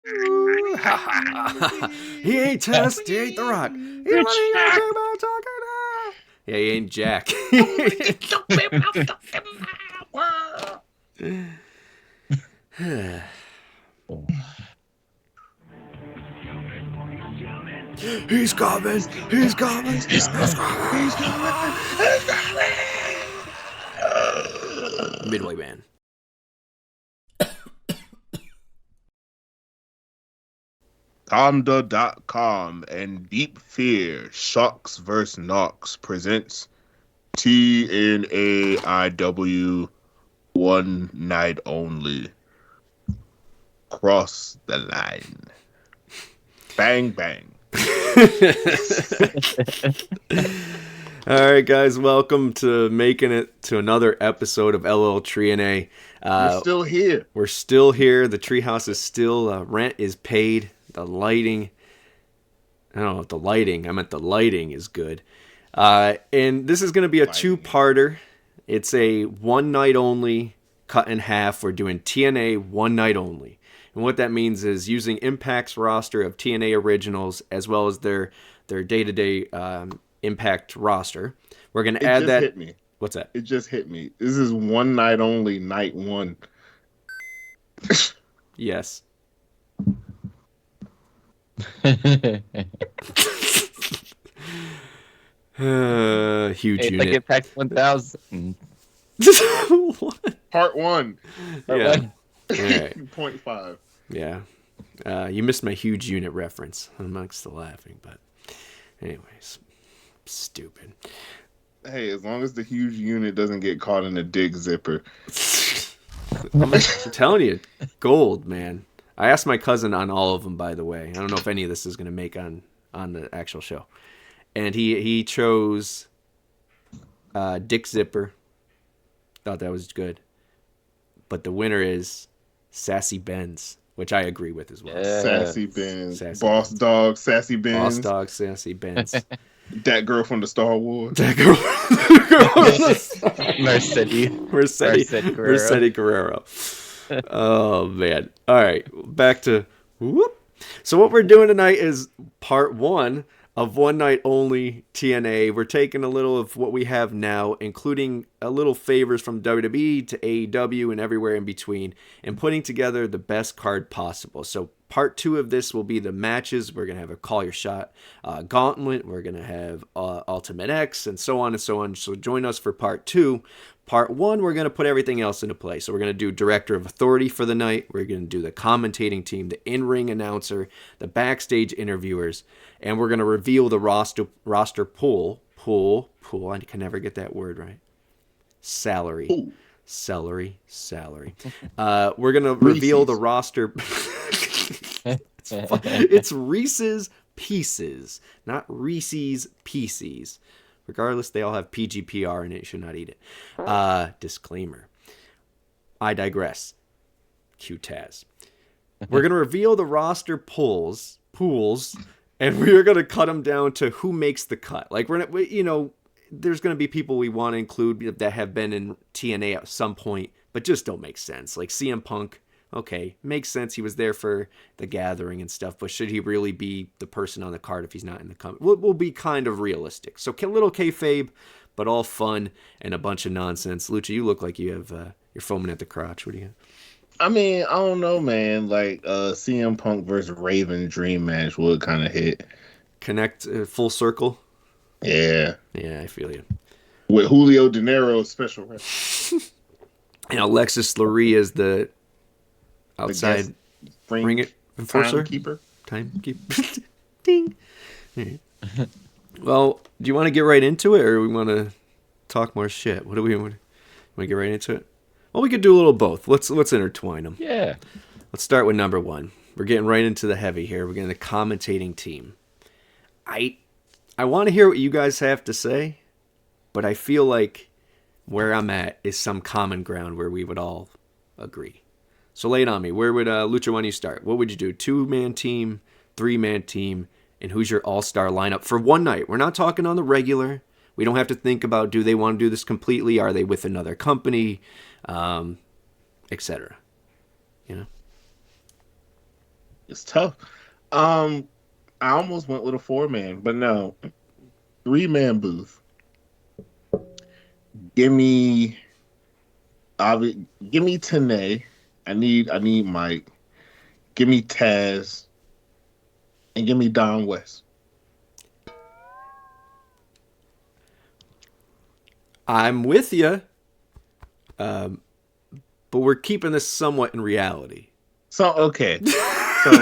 Ooh, ha, ha, ha. He ain't Test, he ain't The Rock. He what are you gonna do about talking now? Yeah, he ain't Jack. He's coming. He's coming. He's coming. Midway Man. Comda.com and Deep Fear Shocks vs. Knox presents TNAIW One Night Only. Cross the line. Bang, bang. All right, guys, welcome to making it to another episode of LOLTreeNA. We're still here. We're still here. The Treehouse is still, rent is paid. The lighting, I don't know if the lighting, I meant the lighting is good. And this is going to be a two-parter. It's a one night only, cut in half. We're doing TNA one night only. And what that means is using Impact's roster of TNA originals as well as their day-to-day Impact roster. We're going to add that. It just hit me. What's that? It just hit me. This is one night only, night one. Yes. Huge unit. Like Impact 1000. What? Part one. Yeah. All right. 0.5. Yeah. You missed my huge unit reference. I'm not still laughing, but anyways, stupid. Hey, as long as the huge unit doesn't get caught in a dick zipper. I'm telling you, gold, man. I asked my cousin on all of them, by the way. I don't know if any of this is going to make on the actual show. And he chose Dick Zipper. Thought that was good. But the winner is Sassy Benz, which I agree with as well. Yeah. Sassy Benz. Boss Dog, Sassy Benz. Boss Dog, Sassy Benz. That girl from the Star Wars. That girl. Mercedes Guerrero. Oh, man. All right. Back to whoop. So what we're doing tonight is part one of One Night Only TNA. We're taking a little of what we have now, including a little favors from WWE to AEW and everywhere in between, and putting together the best card possible. So part two of this will be the matches. We're going to have a Call Your Shot gauntlet. We're going to have Ultimate X and so on and so on. So join us for part two. Part one, we're going to put everything else into play. So we're going to do Director of Authority for the night. We're going to do the commentating team, the in-ring announcer, the backstage interviewers, and we're going to reveal the roster pool. I can never get that word right. Salary. Ooh. Salary. We're going to reveal the roster. It's Reese's Pieces, not Reese's Pieces. Regardless, they all have PGPR in it. You should not eat it. Disclaimer. I digress. Q-Taz. We're going to reveal the roster pools, and we're going to cut them down to who makes the cut. Like, there's going to be people we want to include that have been in TNA at some point, but just don't make sense. Like CM Punk. Okay, makes sense. He was there for the gathering and stuff, but should he really be the person on the card if he's not in the company? We'll be kind of realistic. So little kayfabe, but all fun and a bunch of nonsense. Lucha, you look like you have you're foaming at the crotch. What do you have? I mean, I don't know, man. Like CM Punk versus Raven Dream match would kind of hit. Connect full circle. Yeah. Yeah, I feel you. With Julio De Niro special rep. And Alexis Lurie is the outside ring it enforcer. Timekeeper. Ding. Right. Well, do you want to get right into it, or we want to talk more shit? What do we want to get right into it? Well, we could do a little both. Let's intertwine them. Yeah. Let's start with number one. We're getting right into the heavy here. We're getting the commentating team. I want to hear what you guys have to say, but I feel like where I'm at is some common ground where we would all agree. So lay it on me. Where would Lucha, why don't you start? What would you do? 2-man team, 3-man team, and who's your all-star lineup for one night? We're not talking on the regular. We don't have to think about, do they want to do this completely? Are they with another company? Etc. You know? It's tough. I almost went with a 4-man, but no, 3-man booth. Give me, give me Tanae. I need Mike. Give me Taz, and give me Don West. I'm with you, but we're keeping this somewhat in reality. So okay, so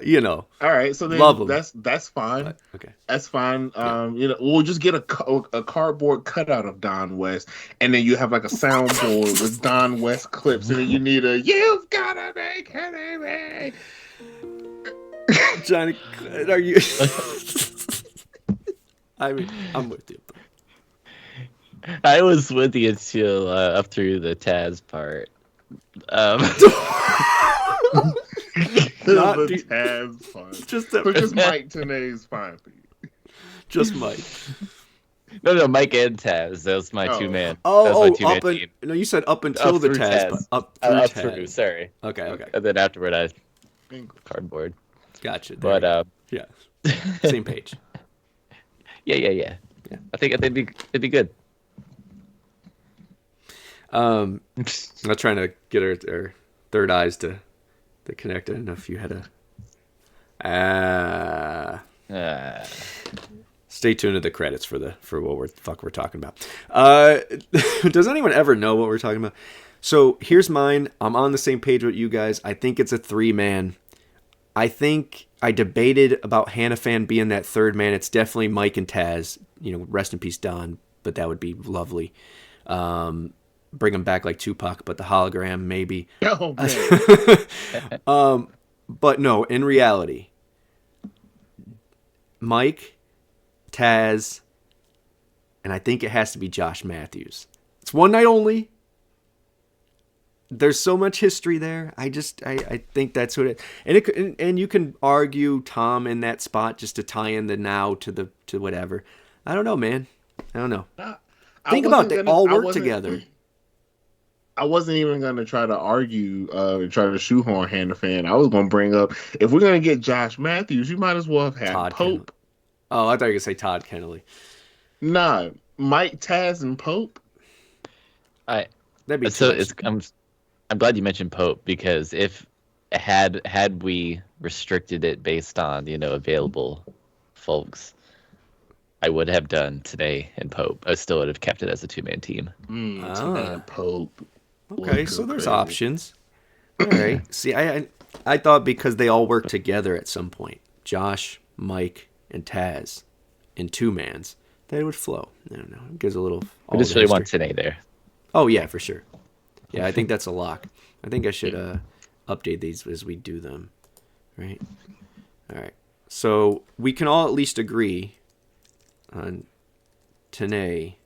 You know, all right, so love then them. that's fine. But, okay. That's fine. Yeah. We'll just get a cardboard cutout of Don West, and then you have like a soundboard with Don West clips, and then you need a "You've Gotta Make It Me." Johnny, are you? I mean, I'm with you. I was with you until up through the Taz part. Not The Taz part. Just So just Mike Tenay is fine for you. just Mike. No, Mike and Taz. That was my Oh. two-man. Oh, that was my two-man team. no, you said up until Up the through Taz, Taz. but up through Up Taz. through, sorry. Okay. And then afterward, I cardboard. Gotcha. There But we go. Yeah, same page. yeah. I think it'd be good. I'm not trying to get our third eyes to connect. I don't know if you had a. Stay tuned to the credits for what we're talking about. Does anyone ever know what we're talking about? So here's mine. I'm on the same page with you guys. I think it's a 3-man. I think I debated about Hannafan being that third man. It's definitely Mike and Taz. You know, rest in peace, Don. But that would be lovely. Bring him back like Tupac, but the hologram maybe. Oh man. But no, in reality, Mike, Taz, and I think it has to be Josh Matthews. It's one night only. There's so much history there. I think that's what it. And you can argue Tom in that spot just to tie in the now to whatever. I don't know, man. I don't know. Think about it. They all work together. I wasn't even going to try to argue and try to shoehorn Hannafan. I was going to bring up, if we're going to get Josh Matthews, you might as well have had Todd Pope. Kennelly. Oh, I thought you were going to say Todd Kennelly. Nah, Mike, Taz, and Pope. That'd be So I'm glad you mentioned Pope, because if had we restricted it based on available folks, I would have done today in Pope. I still would have kept it as a 2-man team. Today and Pope. Okay, so there's options. All right. See, I thought because they all work together at some point, Josh, Mike, and Taz in 2-mans, that it would flow. I don't know. It gives a little. I just really want today there. Oh yeah, for sure. Yeah, I think that's a lock. I think I should update these as we do them. Right. All right. So we can all at least agree on Tanae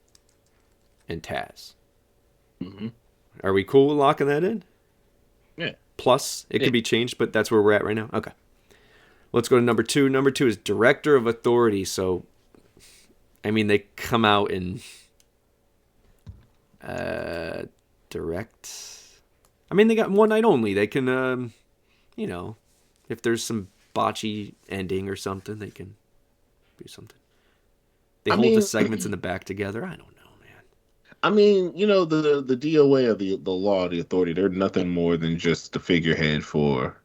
and Taz. Mm-hmm. Are we cool with locking that in? Yeah. Plus, it could be changed, but that's where we're at right now. Okay. Let's go to number 2. Number 2 is Director of Authority. So, I mean, they come out and direct. I mean, they got one night only. They can, if there's some botchy ending or something, they can do something. They hold the segments in the back together. I don't know. I mean, the DOA of the law, the authority, they're nothing more than just the figurehead for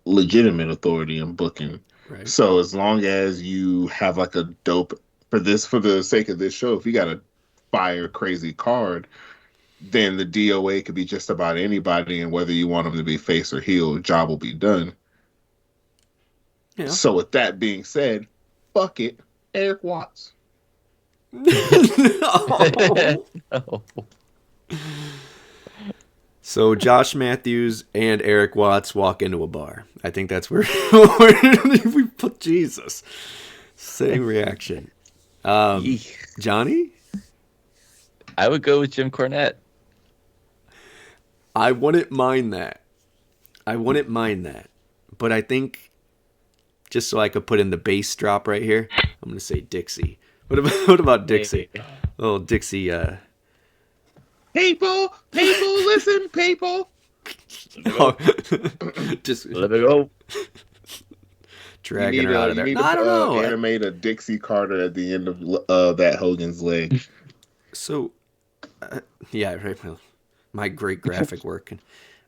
legitimate authority and booking. Right. So as long as you have like a dope for the sake of this show, if you got a fire crazy card, then the DOA could be just about anybody, and whether you want them to be face or heel, job will be done. Yeah. So with that being said, fuck it, Eric Watts. No. So Josh Matthews and Eric Watts walk into a bar. I think that's where we put Jesus. Same reaction. Johnny? I would go with Jim Cornette. I wouldn't mind that. But I think, just so I could put in the bass drop right here, I'm going to say Dixie. What about Dixie? Oh, Dixie. People, listen, people. Oh, just Let me go. dragging her out of there. No, I don't know. Animate a Dixie Carter at the end of that Hogan's leg. So, yeah, right. Well, my great graphic work.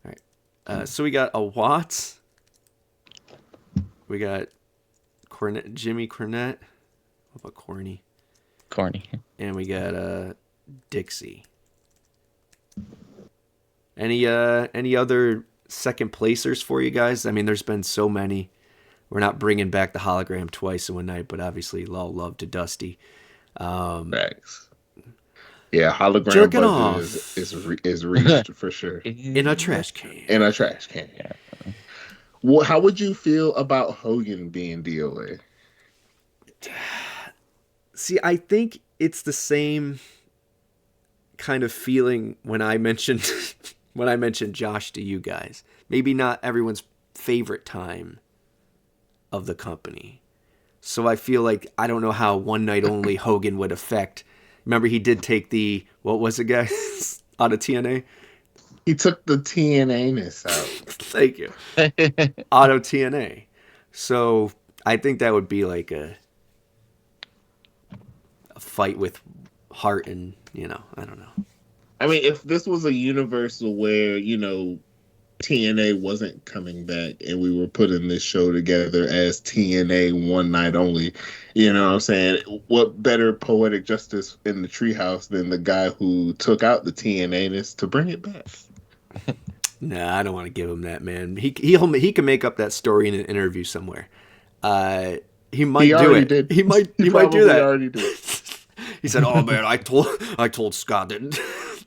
All right. So we got a Watts. We got Jimmy Cornette. What about Corny? Corny. And we got Dixie. Any other second placers for you guys? I mean, there's been so many. We're not bringing back the hologram twice in one night, but obviously, all love to Dusty. Thanks. Yeah, hologram Jerking budget off. is reached for sure. In a trash can. In a trash can. Yeah. Well, how would you feel about Hogan being DOA? See, I think it's the same kind of feeling when I mentioned Josh to you guys. Maybe not everyone's favorite time of the company. So I feel like I don't know how one night only Hogan would affect. Remember, he did take the, what was it, guys, out of TNA? He took the TNA-ness out. Thank you. Auto TNA. So I think that would be like a fight with heart and, I don't know. I mean, if this was a universal where, TNA wasn't coming back and we were putting this show together as TNA one night only, you know what I'm saying? What better poetic justice in the Treehouse than the guy who took out the TNA-ness to bring it back? Nah, I don't want to give him that, man. He can make up that story in an interview somewhere. He might do it. Did. He might do that. Already did. He said, "Oh man, I told Scott that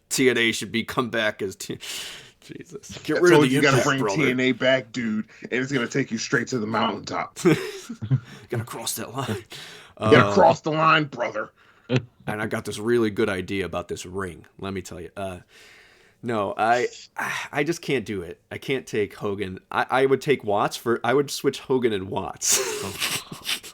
TNA should be come back as Jesus. Get rid of the you gotta impact, bring brother. TNA back, dude, and it's gonna take you straight to the mountaintop. Gotta cross that line. You gotta cross the line, brother." And I got this really good idea about this ring. Let me tell you. No, I just can't do it. I can't take Hogan. I would take Watts I would switch Hogan and Watts.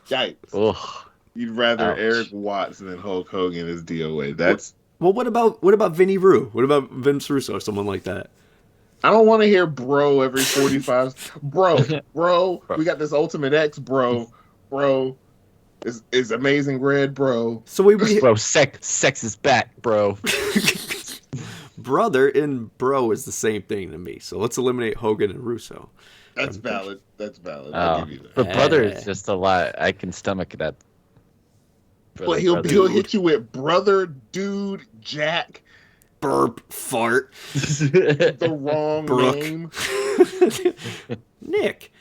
Yikes. Ugh. You'd rather Ouch. Eric Watts than Hulk Hogan as DOA. That's Well, what about Vinny Rue? What about Vince Russo or someone like that? I don't want to hear bro every 45. Bro, we got this Ultimate X, bro. Is Amazing Red, bro. So we Bro, sex is back, bro. brother and bro is the same thing to me. So let's eliminate Hogan and Russo. That's valid. I'll give you that. But brother is just a lot. I can stomach that. But he'll hit you with brother, dude, Jack, Burp, fart, the wrong Brooke. name. Nick.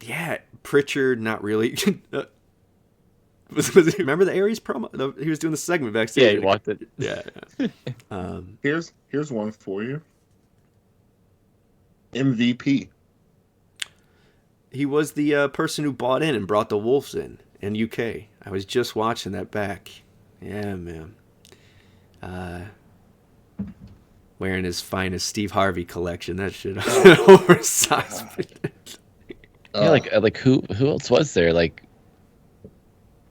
Yeah, Pritchard, not really. Remember the Aries promo? He was doing the segment backstage. Yeah, he walked it. Yeah. Here's one for you. MVP. He was the person who bought in and brought the Wolves in UK. I was just watching that back. Yeah, man. Wearing his finest Steve Harvey collection. That shit oversized. Yeah, like who else was there? Like,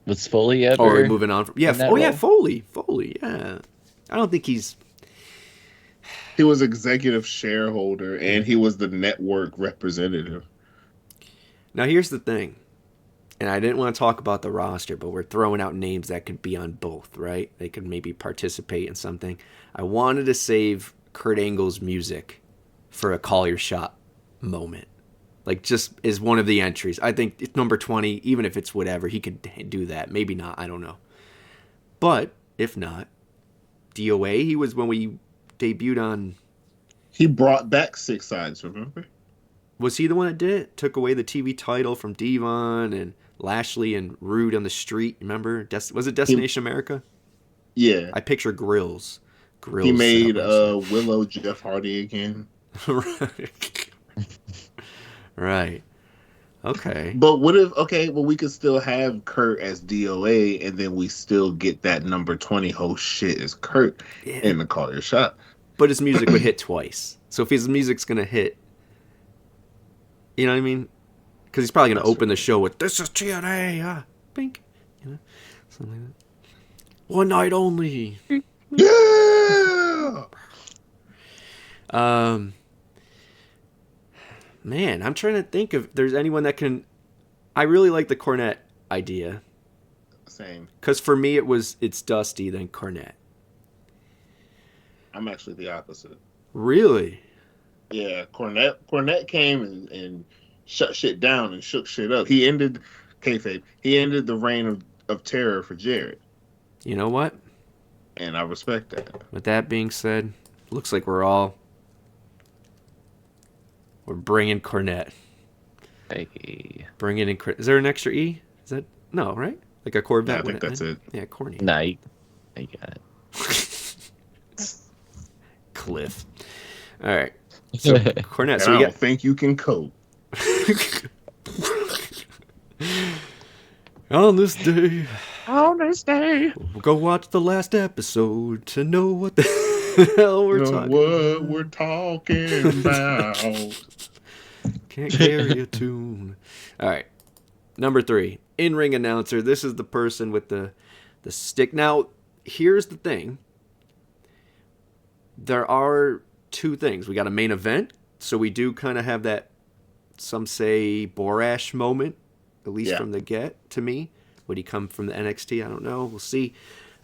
was Foley ever? Oh, we're moving on from in that role? Foley. Yeah, I don't think he's. He was executive shareholder and he was the network representative. Now here's the thing, and I didn't want to talk about the roster, but we're throwing out names that could be on both, right? They could maybe participate in something. I wanted to save Kurt Angle's music for a Call Your Shot moment. Like, just is one of the entries. I think it's number 20, even if it's whatever, he could do that. Maybe not, I don't know. But, if not, DOA, he was when we debuted on... He brought back Six Sides, remember? Was he the one that did it? Took away the TV title from Devon and Lashley and Rude on the street, remember? Was it Destination America? Yeah. I picture Grills. He made Willow Jeff Hardy again. Right. Okay. But we could still have Kurt as DOA and then we still get that number 20 host shit as Kurt in the Call Your Shot. But his music would hit twice. So if his music's going to hit, you know what I mean? Because he's probably going to open the show with, "This is TNA, pink," something like that. One night only. Yeah! Um, man, I'm trying to think if there's anyone that can. I really like the Cornette idea Same. because for me it's Dusty then Cornette. I'm actually the opposite. Really? Yeah, Cornette came and shut shit down and shook shit up. He ended kayfabe. He ended the reign of terror for Jarrett, You know what? and I respect that. With that being said, looks like we're bringing Cornette. Hey. Bringing in. Is there an extra E? Is that no right? Like a Corvette? I think that's it. Yeah, corny. Nah, you got it. Cliff. All right. So Cornette. And So I we don't think you can cope. On this day, Day. we'll go watch the last episode to know what the hell we're talking What we're talking about. Can't carry a tune. All right. Number 3, in-ring announcer. This is the person with the stick. Now, here's the thing. There are 2 things. We got a main event, so we do kind of have that, some say, Borash moment, at least from the get, to me. Would he come from the NXT? I don't know. We'll see.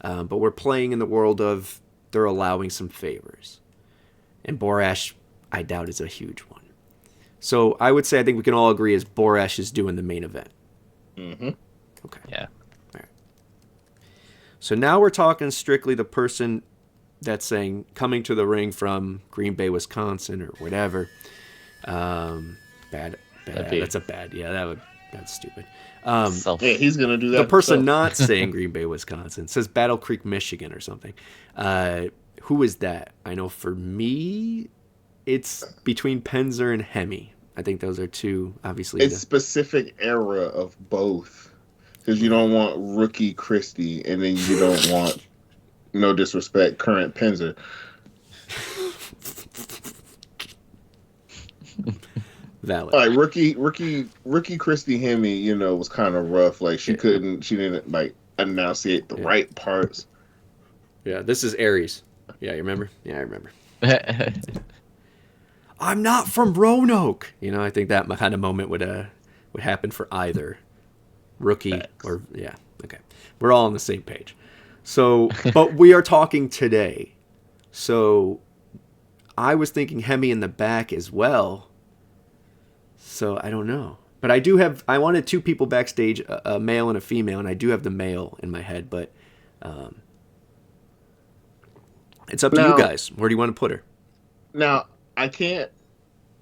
But we're playing in the world of they're allowing some favors. And Borash, I doubt, is a huge one. So I would say I think we can all agree is Borash is doing the main event. Mm-hmm. Okay. Yeah. All right. So now we're talking strictly the person that's saying coming to the ring from Green Bay, Wisconsin, or whatever. Bad. That's a bad. Yeah, that's stupid. Yeah, he's gonna do that. The person not saying Green Bay, Wisconsin says Battle Creek, Michigan, or something. Who is that? I know for me, it's between Penzer and Hemi. I think those are 2, obviously. It's specific era of both, because you don't want rookie Christie, and then you don't want, no disrespect, current Penzer. Valid. Like rookie Christy Hemme, was kind of rough. Like she didn't like enunciate the right parts. Yeah, this is Aries. Yeah, you remember? Yeah, I remember. I'm not from Roanoke. I think that kind of moment would happen for either rookie or okay. We're all on the same page. So, but we are talking today. So, I was thinking Hemi in the back as well. So I don't know, but I wanted 2 people backstage, a male and a female, and I do have the male in my head, but it's up to you guys. Where do you want to put her? Now I can't.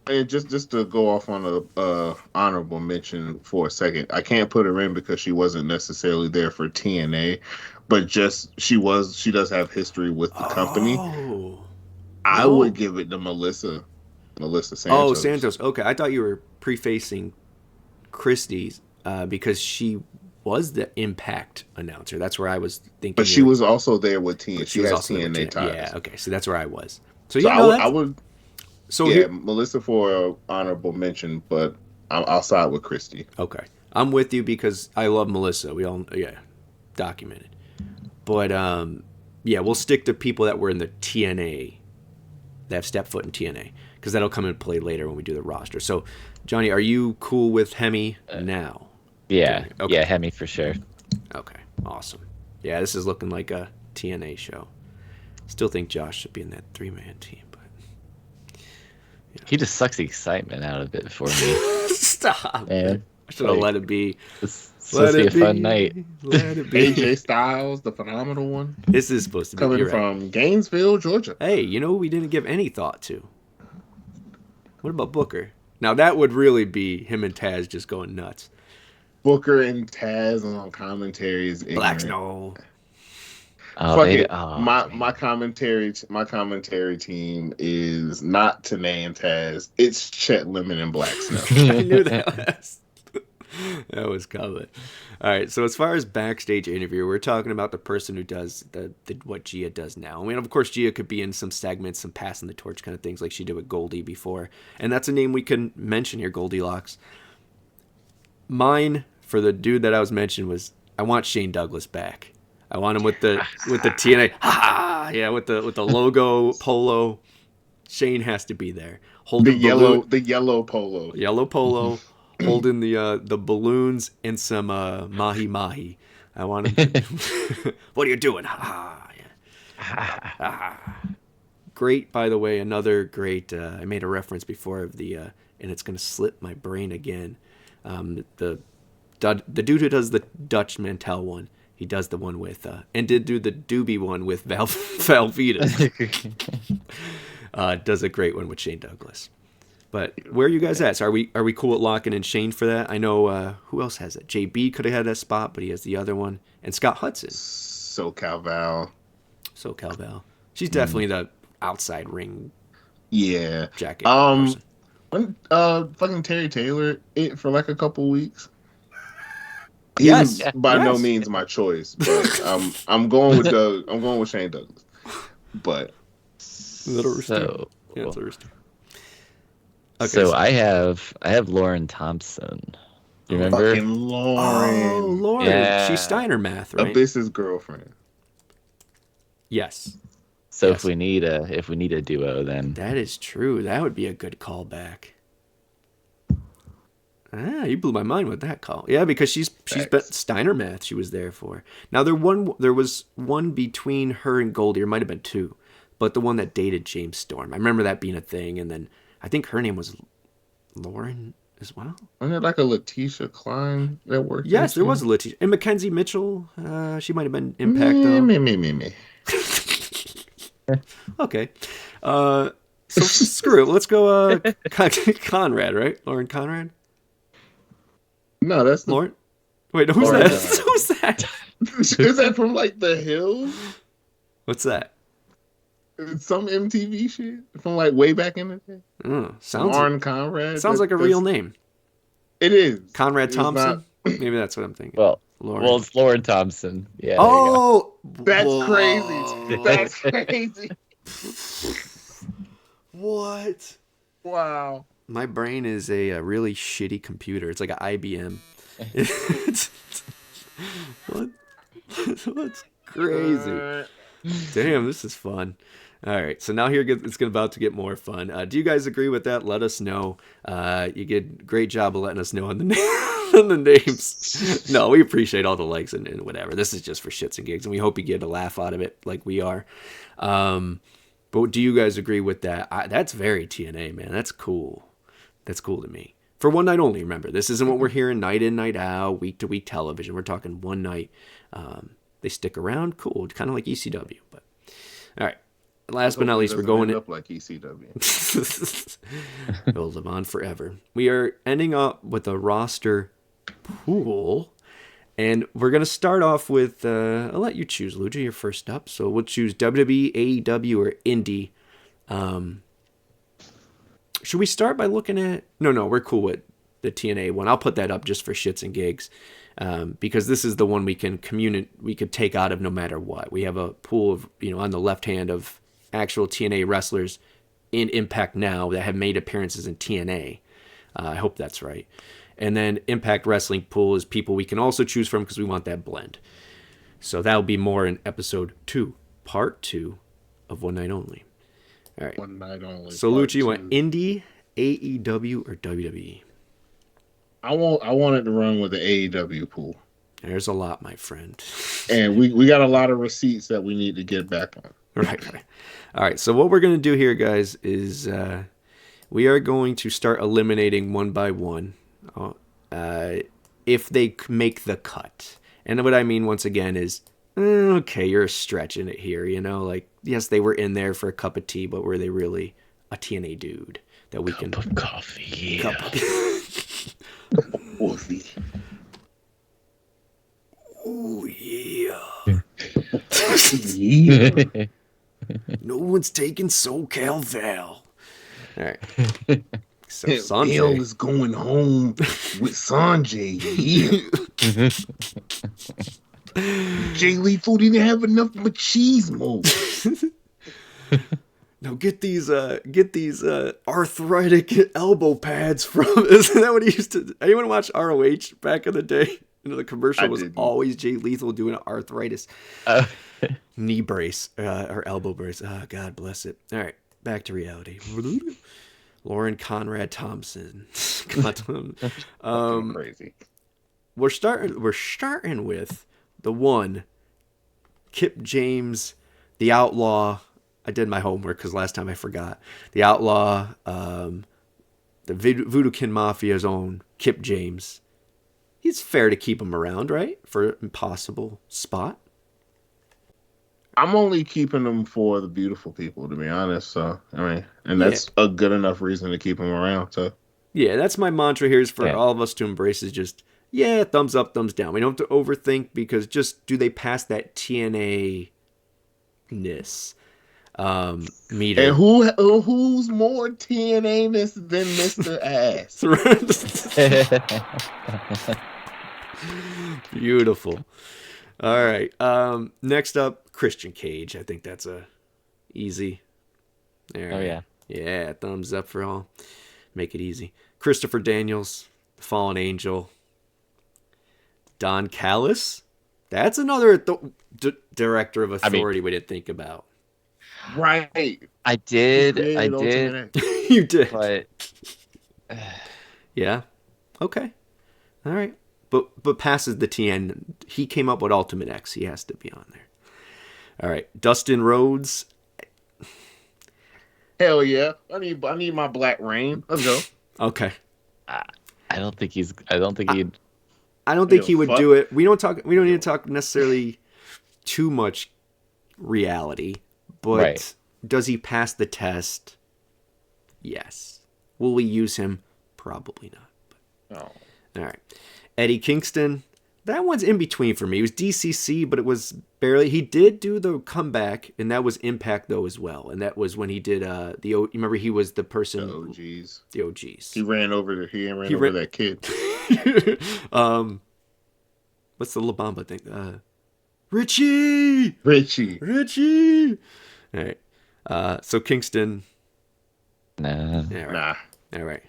And just to go off on a honorable mention for a second, I can't put her in because she wasn't necessarily there for TNA, but she does have history with the company. I would give it to Melissa Santos. Oh, Santos. Okay, I thought you were prefacing Christie's because she was the Impact announcer. That's where I was thinking. But she was also there with TNA. She has TNA ties. Yeah, okay. So that's where I was. So I would. So Melissa for an honorable mention, but I'll side with Christie. Okay, I'm with you because I love Melissa. We all documented. But we'll stick to people that were in the TNA, that have stepped foot in TNA, because that'll come into play later when we do the roster. So, Johnny, are you cool with Hemi now? Yeah. Okay. Yeah, Hemi for sure. Okay, awesome. Yeah, this is looking like a TNA show. Still think Josh should be in that 3-man team, but he just sucks the excitement out of it for me. Stop. Man. I should have let it be. It's supposed to be a fun night. Let it be. AJ Styles, the phenomenal one. This is supposed to be coming from Gainesville, Georgia. Hey, you know who we didn't give any thought to? What about Booker? Now that would really be him and Taz just going nuts. Booker and Taz on commentary is ignorant. Black Snow. Fuck it. My commentary team is not Tanae and Taz. It's Chet Lemon and Black Snow. I knew that was coming. All right. So as far as backstage interview, we're talking about the person who does what Gia does now. I mean, of course, Gia could be in some segments, some passing the torch kind of things, like she did with Goldie before, and that's a name we can mention here, Goldilocks. Mine for the dude that I was mentioning was I want Shane Douglas back. I want him with the TNA, with the logo polo. Shane has to be there. The Holding yellow polo. yellow polo, holding the balloons and some mahi mahi. I want him to. What are you doing? Ha ha. Great, by the way. Another great. I made a reference before of the, and it's gonna slip my brain again. The dude who does the Dutch Mantel one, he does the one with, and did do the Doobie one with Velveeta. Does a great one with Shane Douglas. But where are you guys at? So are we cool at locking in Shane for that? I know who else has it. JB could have had that spot, but he has the other one, and Scott Hudson. SoCal Val. SoCal Val. She's definitely the outside ring. Yeah. Jacket. Person. Fucking Terry Taylor it for like a couple weeks. Yes. By no means my choice, but I'm going with Shane Douglas. But Little rooster. So, Yeah, it's a rooster. Okay, so I have Lauren Thompson. You remember? fucking Lauren. Oh, Lauren. Yeah. She's Steiner math, right? Abyss's girlfriend. Yes. So Yes. if we need a duo, then That is true. That would be a good callback. You blew my mind with that call. Yeah, because she's been Steiner math. She was there for. Now there was one between her and Goldie. Or might have been two, but the one that dated James Storm. I remember that being a thing, and then I think her name was Lauren as well. Wasn't there like a Letitia Klein that worked? Yes, there was a Letitia and Mackenzie Mitchell. She might have been Impact though. Me. Okay. So screw it. Let's go. Conrad, right? Lauren Conrad. No, that's the Lauren. Wait, who's Lauren that? Conrad. Who's that? Is that from like the Hills? What's that? It's some MTV shit from like way back in the day. Sounds Conrad. sounds like a real name. It is Conrad It's Thompson. Maybe that's what I'm thinking. well, Lauren. it's Lauren Thompson. Yeah. Oh, That's whoa. crazy. That's crazy. What? Wow. My brain is a really shitty computer. It's like an IBM. What? What's crazy? Damn, this is fun. All right, so now it's about to get more fun. Do you guys agree with that? Let us know. You did a great job of letting us know on the on the names. No, we appreciate all the likes and whatever. This is just for shits and gigs, and we hope you get a laugh out of it like we are. But do you guys agree with that? That's very TNA, man. That's cool. That's cool to me. For one night only, remember. This isn't what we're hearing night in, night out, week to week television. We're talking one night. They stick around, cool. Kind of like ECW. But all right. Last but not least, we're going up like ECW. It'll live on forever. We are ending up with a roster pool. And we're going to start off with, I'll let you choose, Lucha. You're first up. So we'll choose WWE, AEW, or Indie. Should we start by looking at... No, we're cool with the TNA one. I'll put that up just for shits and gigs. Because this is the one we could take out of no matter what. We have a pool of, on the left hand of actual TNA wrestlers in Impact now that have made appearances in TNA. I hope that's right. And then Impact Wrestling pool is people we can also choose from because we want that blend. So that'll be more in episode 2, part 2 of One Night Only. All right. One night only. So Lucha, you want Indie, AEW, or WWE? I wanted to run with the AEW pool. There's a lot, my friend. And we got a lot of receipts that we need to get back on. Right. All right. So what we're going to do here, guys, is we are going to start eliminating one by one if they make the cut. And what I mean, once again, is, okay, you're stretching it here. Like, yes, they were in there for a cup of tea, but were they really a TNA dude that we can... Cup of coffee. Cup of... Oh, yeah. Yeah. No one's taking SoCal Val. All right. So Bill Sanjay. is going home with Sanjay. Yeah. Jay Lethal didn't have enough machismo. No, get these arthritic elbow pads from. Isn't that what he used to? Anyone watch ROH back in the day? The commercial was always Jay Lethal doing an arthritis knee brace or elbow brace. Oh, God bless it. All right. back to reality. Lauren Conrad Thompson. Fucking crazy. We're starting with the one, Kip James, the Outlaw. I did my homework because last time I forgot. The Outlaw, the Voodoo Kin Mafia's own Kip James. He's fair to keep him around, right? For an impossible spot. I'm only keeping him for the beautiful people, to be honest. So, I mean, and Yeah. that's a good enough reason to keep him around. So, Yeah, that's my mantra here is for Yeah. all of us to embrace is just, yeah, thumbs up, thumbs down. We don't have to overthink because just do they pass that TNA-ness meter? and who's more TNA-ness than Mr. Ass? Beautiful. All right. Next up, Christian Cage. I think that's a easy. There. Oh, yeah. Yeah, thumbs up for all. Make it easy. Christopher Daniels, Fallen Angel. Don Callis. That's another director of authority we didn't think about. Right. I did. Created Ultimate X. You did. But Yeah. Okay. All right. But passes the TN. He came up with Ultimate X. He has to be on there. All right. Dustin Rhodes. Hell yeah. I need my Black Rain. Let's go. Okay. I don't think he's. I don't think he'd. I don't think Yo, he would fuck. do it. We don't need to talk necessarily too much reality, but Right. does he pass the test? Yes. Will we use him? Probably not. Oh. All right. Eddie Kingston. That one's in between for me. It was DCC, but it was barely. He did do the comeback, and that was Impact though as well. And that was when he did you remember he was the person. The OGs. The OGs. He ran over that kid. What's the La Bamba thing? Richie. All right. So Kingston. Nah. Yeah, right. Nah. All right.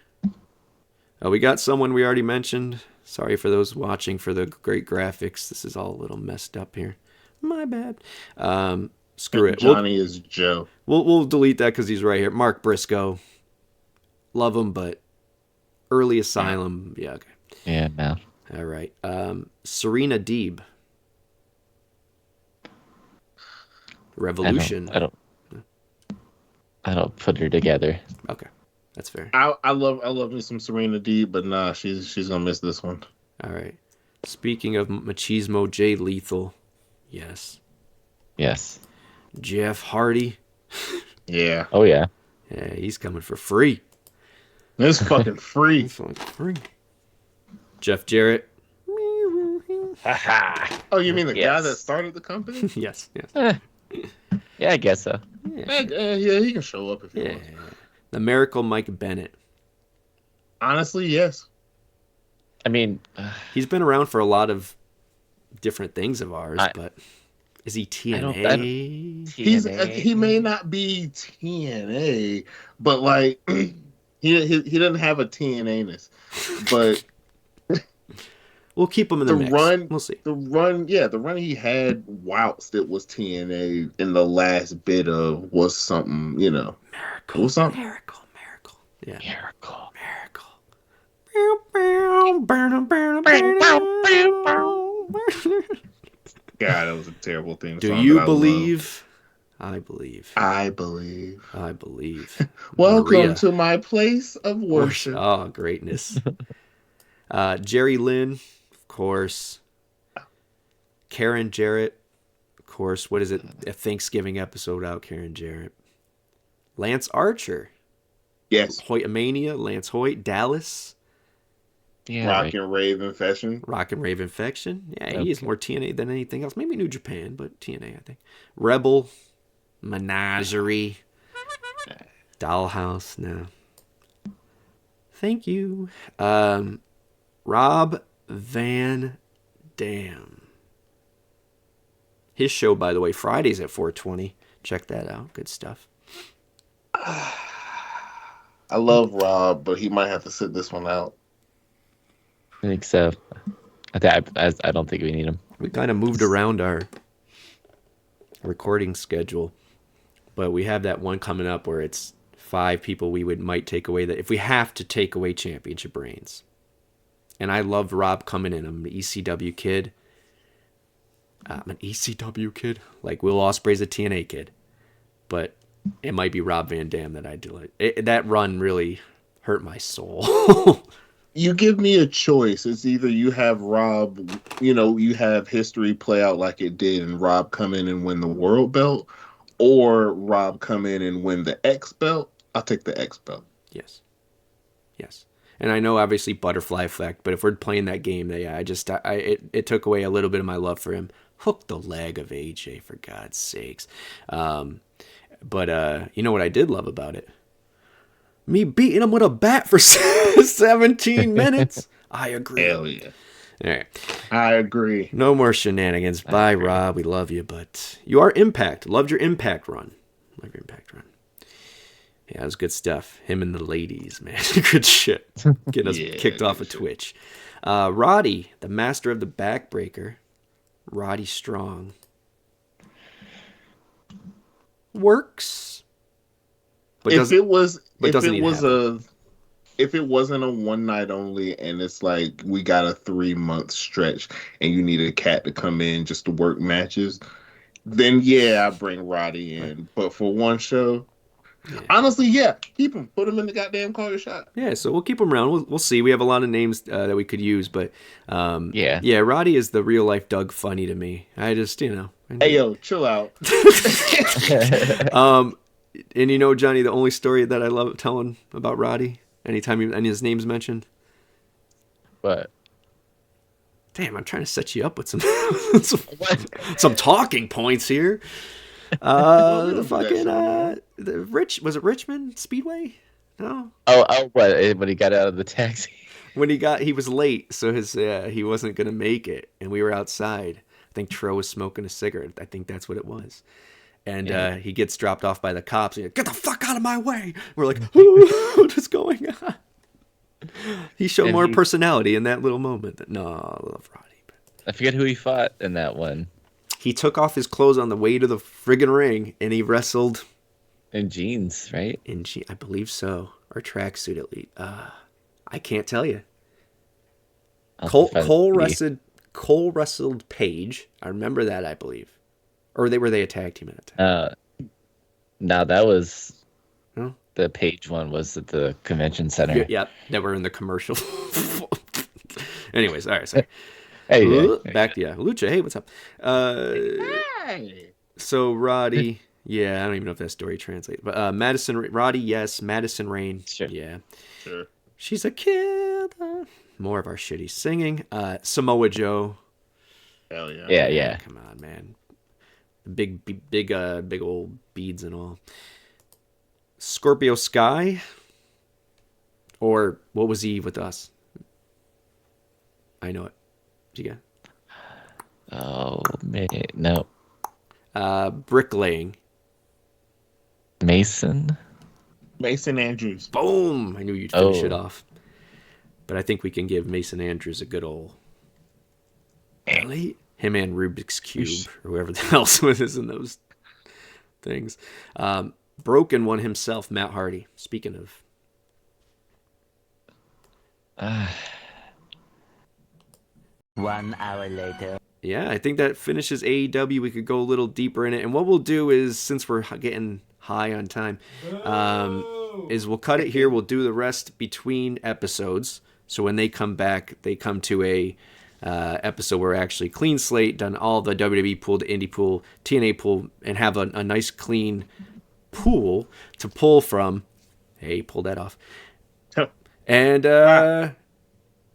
We got someone we already mentioned. Sorry for those watching for the great graphics. This is all a little messed up here. My bad. Screw it. Johnny is Joe. We'll delete that because he's right here. Mark Briscoe. Love him, but early Asylum. Yeah, okay. Yeah. No. All right. Serena Deeb. Revolution. I don't put her together. Okay. That's fair. I love me some Serena D, but nah, she's gonna miss this one. All right. Speaking of machismo, Jay Lethal. Yes. Yes. Jeff Hardy. Yeah. Oh yeah. Yeah, he's coming for free. It's fucking free. He's fucking free. Jeff Jarrett. Oh, you mean the guy Yes. that started the company? Yes. Yeah, I guess so. Yeah. Yeah, he can show up if he Yeah. wants. The Miracle Mike Bennett. Honestly, yes. I mean, He's been around for a lot of different things of ours, I- but is he TNA? I don't- TNA. He may not be TNA, but like he doesn't have a TNA-ness. But We'll keep him in the the mix. run, We'll see. the run he had whilst it was TNA in the last bit of was something, you know. Miracle. What's up? Miracle. Yeah. Miracle. God, that was a terrible thing. Do you believe? I believe. I believe. I believe. Welcome Maria. to my place of worship. Oh, greatness. Jerry Lynn, of course. Karen Jarrett, of course. What is it? A Thanksgiving episode out, Karen Jarrett. Lance Archer. Yes. Hoytomania, Lance Hoyt. Dallas. Yeah. Rock Right. and Rave Infection. Rock and Rave Infection. Yeah, he is Okay. more TNA than anything else. Maybe New Japan, but TNA, I think. Rebel. Menagerie. Dollhouse. No. Thank you. Rob Van Dam. His show, by the way, Fridays at 4:20. Check that out. Good stuff. I love Rob, but he might have to sit this one out. I think so. I don't think we need him. We kind of moved around our recording schedule. but we have that one coming up where it's 5 people we might take away that if we have to take away championship reigns. And I loved Rob coming in. I'm an ECW kid. Like Will Ospreay's a TNA kid. But it might be Rob Van Dam that I do it. That run really hurt my soul. You give me a choice. It's either you have Rob, you have history play out like it did and Rob come in and win the world belt, or Rob come in and win the X belt. I'll take the X belt. Yes. And I know obviously butterfly effect, but if we're playing that game, it took away a little bit of my love for him. Hook the leg of AJ, for God's sakes. But you know what I did love about it? Me beating him with a bat for 17 minutes. I agree. Hell yeah. All right. I agree. No more shenanigans. Bye, Rob. We love you, but you are Impact. Loved your Impact run. Yeah, it was good stuff. Him and the ladies, man. Good shit. Getting us kicked off of Twitch. Roddy, the master of the backbreaker. Roddy Strong. Works. But if it wasn't a one night only and it's like we got a 3-month stretch and you need a cat to come in just to work matches, then yeah, I bring Roddy in. But for one show, honestly, keep him. Put him in the goddamn call your shot. Yeah, so we'll keep him around. We'll see. We have a lot of names that we could use, but Roddy is the real life Doug Funny to me. I just, Hey yo, chill out. And you know, Johnny, the only story that I love telling about Roddy, anytime any of his name's mentioned. What? Damn, I'm trying to set you up with some some talking points here. Was it Richmond Speedway? No. Oh, what? When he got out of the taxi. He was late, so he wasn't gonna make it, and we were outside. I think Tro was smoking a cigarette. I think that's what it was. And he gets dropped off by the cops. And he's like, get the fuck out of my way. We're like, what is going on? He showed more personality in that little moment. No, I love Roddy. I forget who he fought in that one. He took off his clothes on the way to the friggin' ring, and he wrestled in jeans, right? I believe so, or tracksuit at least. I can't tell you. Cole wrestled Paige. I remember that, I believe. Or were they a tag team at the time? No, that was the Page one was at the convention center. Yep, that were in the commercial. Anyways, all right, sorry. Hey, back to Lucha. Hey, what's up? Hey. So Roddy, I don't even know if that story translates, but Roddy, yes, Madison Rain, sure. Yeah, sure. She's a killer. More of our shitty singing. Samoa Joe. Hell yeah. Yeah. Come on, man. Big old beads and all. Scorpio Sky, or what was he with us? I know it. Did you get? Oh man, no. Bricklaying. Mason Andrews. Boom! I knew you'd finish it off, but I think we can give Mason Andrews a good old. Him and Rubik's Cube, or whoever the hell is in those things. Broken one himself, Matt Hardy. Speaking of. 1 hour later. Yeah, I think that finishes AEW. We could go a little deeper in it. And what we'll do is, since we're getting high on time, is we'll cut it here. We'll do the rest between episodes. So when they come back, they come to a episode where we're actually clean slate, done all the WWE pool, the indie pool, TNA pool, and have a nice clean pool to pull from. Hey, pull that off. And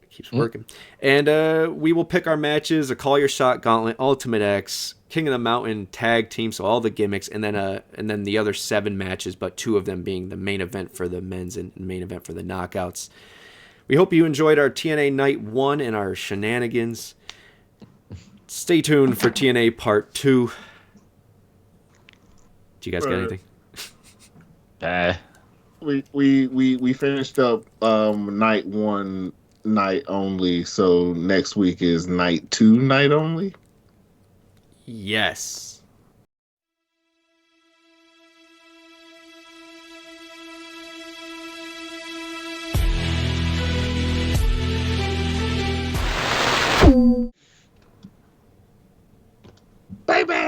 keeps working. And we will pick our matches: a Call Your Shot Gauntlet, Ultimate X, King of the Mountain tag team, so all the gimmicks, and then the other 7 matches, but 2 of them being the main event for the men's and main event for the knockouts. We hope you enjoyed our TNA Night 1 and our shenanigans. Stay tuned for TNA Part 2. Do you guys got anything? We finished up Night 1 night only, so next week is Night 2 night only? Yes.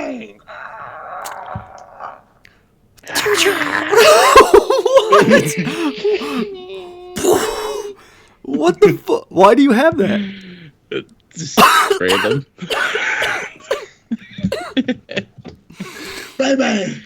bang. What the fuck? Why do you have that? Just random. Bang bang.